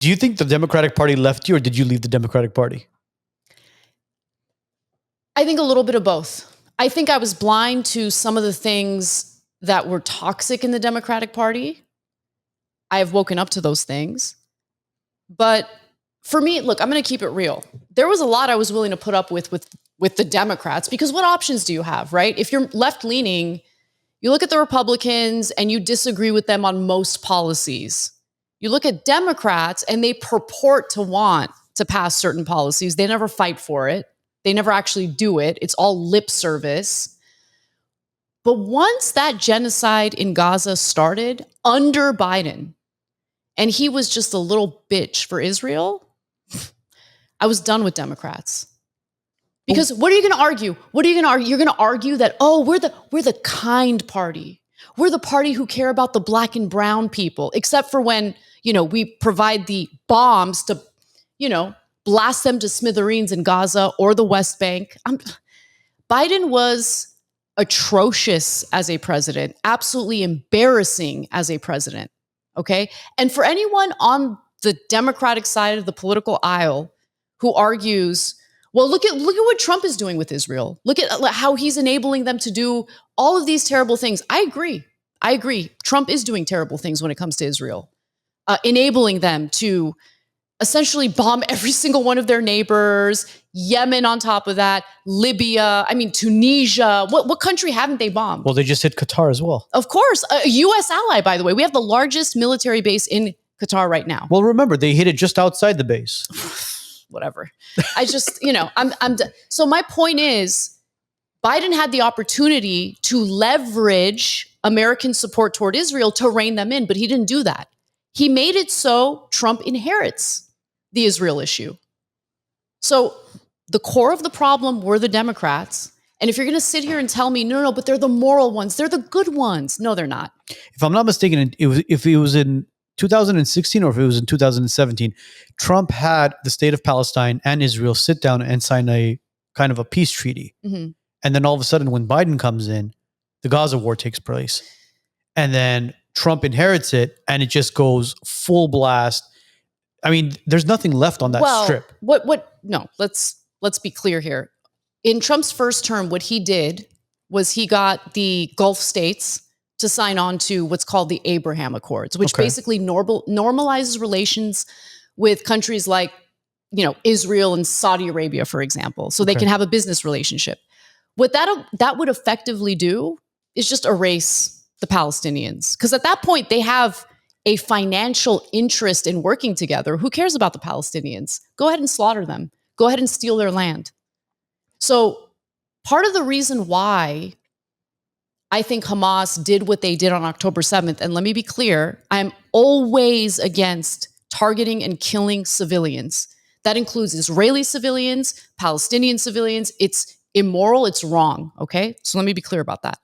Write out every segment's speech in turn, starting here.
Do you think the Democratic Party left you, or did you leave the Democratic Party? I think a little bit of both. I think I was blind to some of the things that were toxic in the Democratic Party. I have woken up to those things. But for me, look, I'm going to keep it real. There was a lot I was willing to put up with the Democrats, because what options do you have, right? If you're left-leaning, you look at the Republicans and you disagree with them on most policies. You look at Democrats and they purport to want to pass certain policies. They never fight for it. They never actually do it. It's all lip service. But once that genocide in Gaza started under Biden, and he was just a little bitch for Israel, I was done with Democrats. Because what are you going to argue? What are you going to argue? You're going to argue that, oh, we're the kind party. We're the party who care about the black and brown people, except for when, we provide the bombs to, blast them to smithereens in Gaza or the West Bank. Biden was atrocious as a president, absolutely embarrassing as a president. Okay. And for anyone on the Democratic side of the political aisle who argues, well, look at what Trump is doing with Israel. Look at how he's enabling them to do all of these terrible things. I agree. Trump is doing terrible things when it comes to Israel, enabling them to essentially bomb every single one of their neighbors, Yemen on top of that, Libya, Tunisia. What country haven't they bombed? Well, they just hit Qatar as well. Of course. A U.S. ally, by the way. We have the largest military base in Qatar right now. Well, remember, they hit it just outside the base. Whatever. I just, so my point is, Biden had the opportunity to leverage American support toward Israel to rein them in, but he didn't do that. He made it so Trump inherits the Israel issue. So the core of the problem were the Democrats. And if you're going to sit here and tell me, no, but they're the moral ones, they're the good ones. No, they're not. If I'm not mistaken, if it was in 2016 or if it was in 2017, Trump had the state of Palestine and Israel sit down and sign a kind of a peace treaty. Mm-hmm. And then all of a sudden, when Biden comes in, the Gaza war takes place. And then Trump inherits it and it just goes full blast. There's nothing left on that strip. No, let's be clear here. In Trump's first term, what he did was he got the Gulf states to sign on to what's called the Abraham Accords, which basically normalizes relations with countries like, Israel and Saudi Arabia, for example, so they can have a business relationship. What that would effectively do is just erase the Palestinians. Because at that point, they have a financial interest in working together. Who cares about the Palestinians? Go ahead and slaughter them. Go ahead and steal their land. So part of the reason why I think Hamas did what they did on October 7th, and let me be clear, I'm always against targeting and killing civilians. That includes Israeli civilians, Palestinian civilians. It's immoral, it's wrong, okay? So let me be clear about that.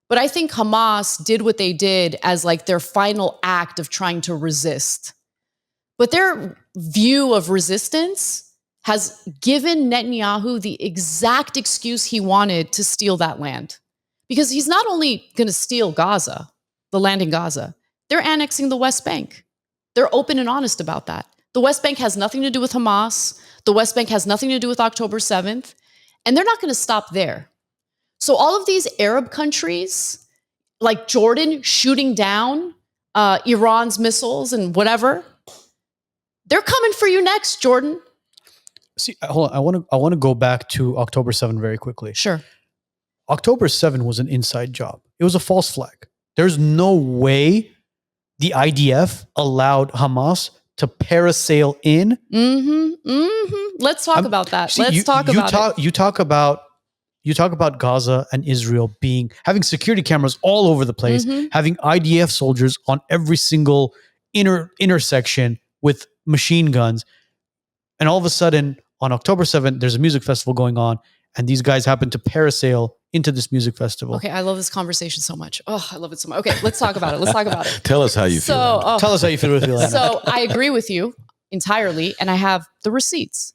But I think Hamas did what they did as like their final act of trying to resist. But their view of resistance has given Netanyahu the exact excuse he wanted to steal that land. Because he's not only going to steal Gaza, the land in Gaza, they're annexing the West Bank. They're open and honest about that. The West Bank has nothing to do with Hamas. The West Bank has nothing to do with October 7th. And they're not going to stop there. So all of these Arab countries, like Jordan shooting down Iran's missiles and whatever, they're coming for you next, Jordan. See, hold on. I want to go back to October 7 very quickly. Sure. October 7 was an inside job. It was a false flag. There's no way the IDF allowed Hamas to parasail in. Let's talk about that. Let's talk about it. You talk about Gaza and Israel having security cameras all over the place, having IDF soldiers on every single intersection with machine guns. And all of a sudden, on October 7th, there's a music festival going on, and these guys happen to parasail into this music festival. Okay, I love this conversation so much. Oh, I love it so much. Okay, let's talk about it. Tell us how you feel. Tell us how you feel with your So I agree with you entirely, and I have the receipts.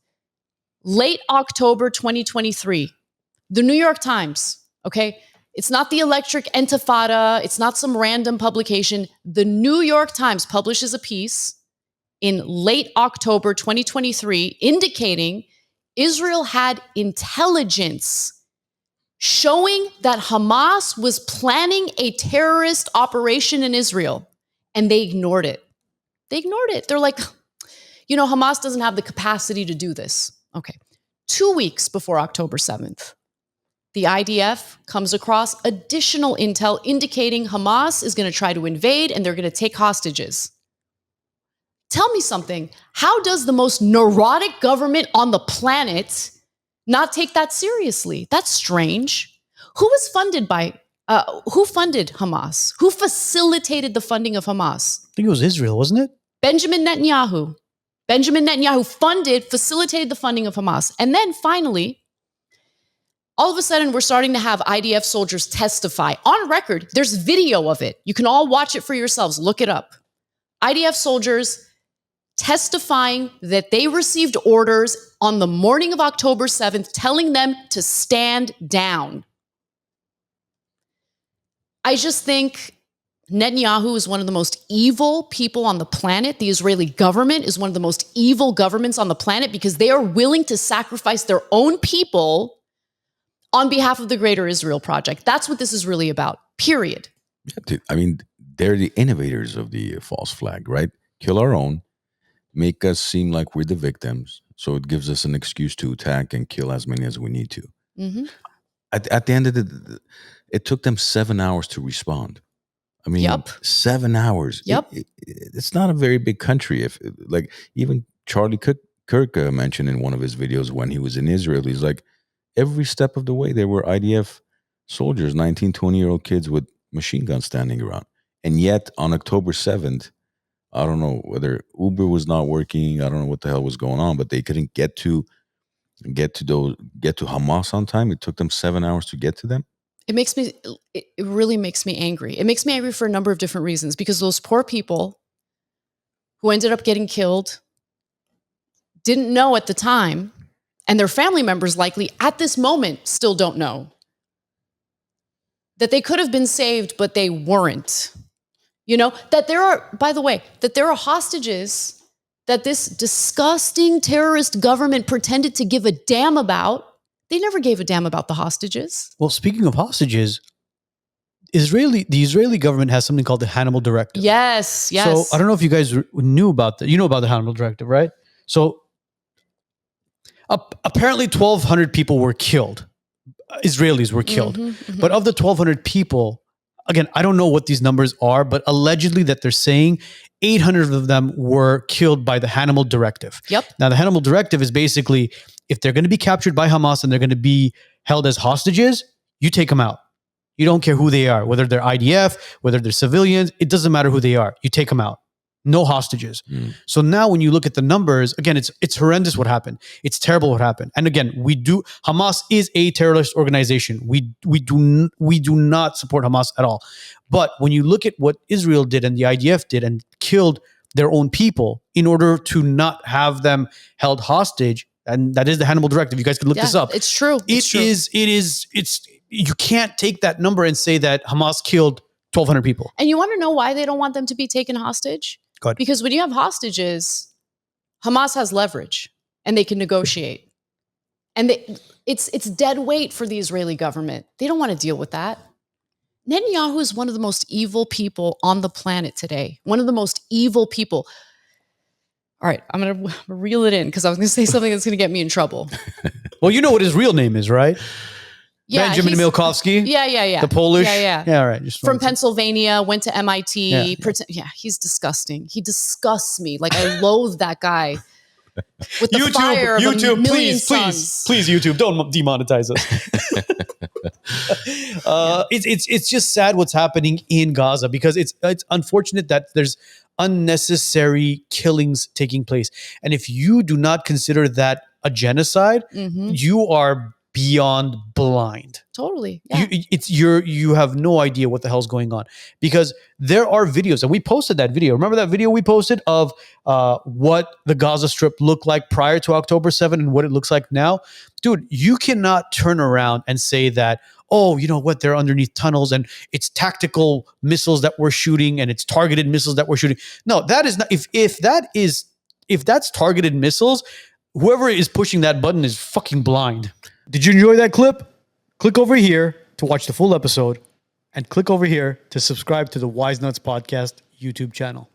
Late October 2023, the New York Times, okay? It's not the Electric Intifada. It's not some random publication. The New York Times publishes a piece in late October 2023, indicating Israel had intelligence showing that Hamas was planning a terrorist operation in Israel, and they ignored it. They ignored it. They're like, Hamas doesn't have the capacity to do this. Okay. 2 weeks before October 7th, the IDF comes across additional intel indicating Hamas is going to try to invade and they're going to take hostages. Tell me something. How does the most neurotic government on the planet not take that seriously? That's strange. Who funded Hamas? Who facilitated the funding of Hamas? I think it was Israel, wasn't it? Benjamin Netanyahu. Benjamin Netanyahu facilitated the funding of Hamas. And then finally, all of a sudden, we're starting to have IDF soldiers testify. On record, there's video of it. You can all watch it for yourselves. Look it up. IDF soldiers testifying that they received orders on the morning of October 7th, telling them to stand down. I just think Netanyahu is one of the most evil people on the planet. The Israeli government is one of the most evil governments on the planet because they are willing to sacrifice their own people on behalf of the Greater Israel Project. That's what this is really about, period. I mean, they're the innovators of the false flag, right? Kill our own, make us seem like we're the victims, so it gives us an excuse to attack and kill as many as we need to. Mm-hmm. At the end of it took them 7 hours to respond. I mean, 7 hours. Yep. It's not a very big country. If like even Charlie Kirk mentioned in one of his videos when he was in Israel, he's like, every step of the way there were IDF soldiers, 19, 20-year-old kids with machine guns standing around. And yet on October 7th, I don't know whether Uber was not working. I don't know what the hell was going on, but they couldn't get to Hamas on time. It took them 7 hours to get to them. It really makes me angry. It makes me angry for a number of different reasons, because those poor people who ended up getting killed didn't know at the time, and their family members likely at this moment still don't know, that they could have been saved, but they weren't. That there are hostages that this disgusting terrorist government pretended to give a damn about. They never gave a damn about the hostages. Well, speaking of hostages, the Israeli government has something called the Hannibal Directive. Yes. So I don't know if you guys knew about that. You know about the Hannibal Directive, right? So apparently 1,200 people were killed. Israelis were killed. Mm-hmm. But of the 1,200 people, again, I don't know what these numbers are, but allegedly that they're saying 800 of them were killed by the Hannibal Directive. Yep. Now, the Hannibal Directive is basically, if they're going to be captured by Hamas and they're going to be held as hostages, you take them out. You don't care who they are, whether they're IDF, whether they're civilians, it doesn't matter who they are. You take them out. No hostages. So now when you look at the numbers, again, it's horrendous what happened. It's terrible what happened. And again, Hamas is a terrorist organization. We do not support Hamas at all. But when you look at what Israel did and the IDF did and killed their own people in order to not have them held hostage, and that is the Hannibal Directive. You guys can look this up. It's true. You can't take that number and say that Hamas killed 1,200 people. And you want to know why they don't want them to be taken hostage? Go ahead. Because when you have hostages, Hamas has leverage and they can negotiate. And it's dead weight for the Israeli government. They don't want to deal with that. Netanyahu is one of the most evil people on the planet today. One of the most evil people. All right, I'm going to reel it in because I was going to say something that's going to get me in trouble. Well, you know what his real name is, right? Yeah, Benjamin Milkowski. Yeah. The Polish. Yeah. Yeah, all right. Just from Pennsylvania, went to MIT. Yeah. He's disgusting. He disgusts me. Like, I loathe that guy. With the fire of YouTube, a million suns. please, YouTube, don't demonetize us. It's just sad what's happening in Gaza because it's unfortunate that there's unnecessary killings taking place, and if you do not consider that a genocide, you are beyond blind. Totally. Yeah. You have no idea what the hell's going on because there are videos, and we posted that video. Remember that video we posted of what the Gaza Strip looked like prior to October 7th and what it looks like now? Dude, you cannot turn around and say that, oh, you know what, they're underneath tunnels and it's tactical missiles that we're shooting and it's targeted missiles that we're shooting. No, that is not, if that is if that's targeted missiles, whoever is pushing that button is fucking blind. Did you enjoy that clip? Click over here to watch the full episode and click over here to subscribe to the WiseNuts podcast YouTube channel.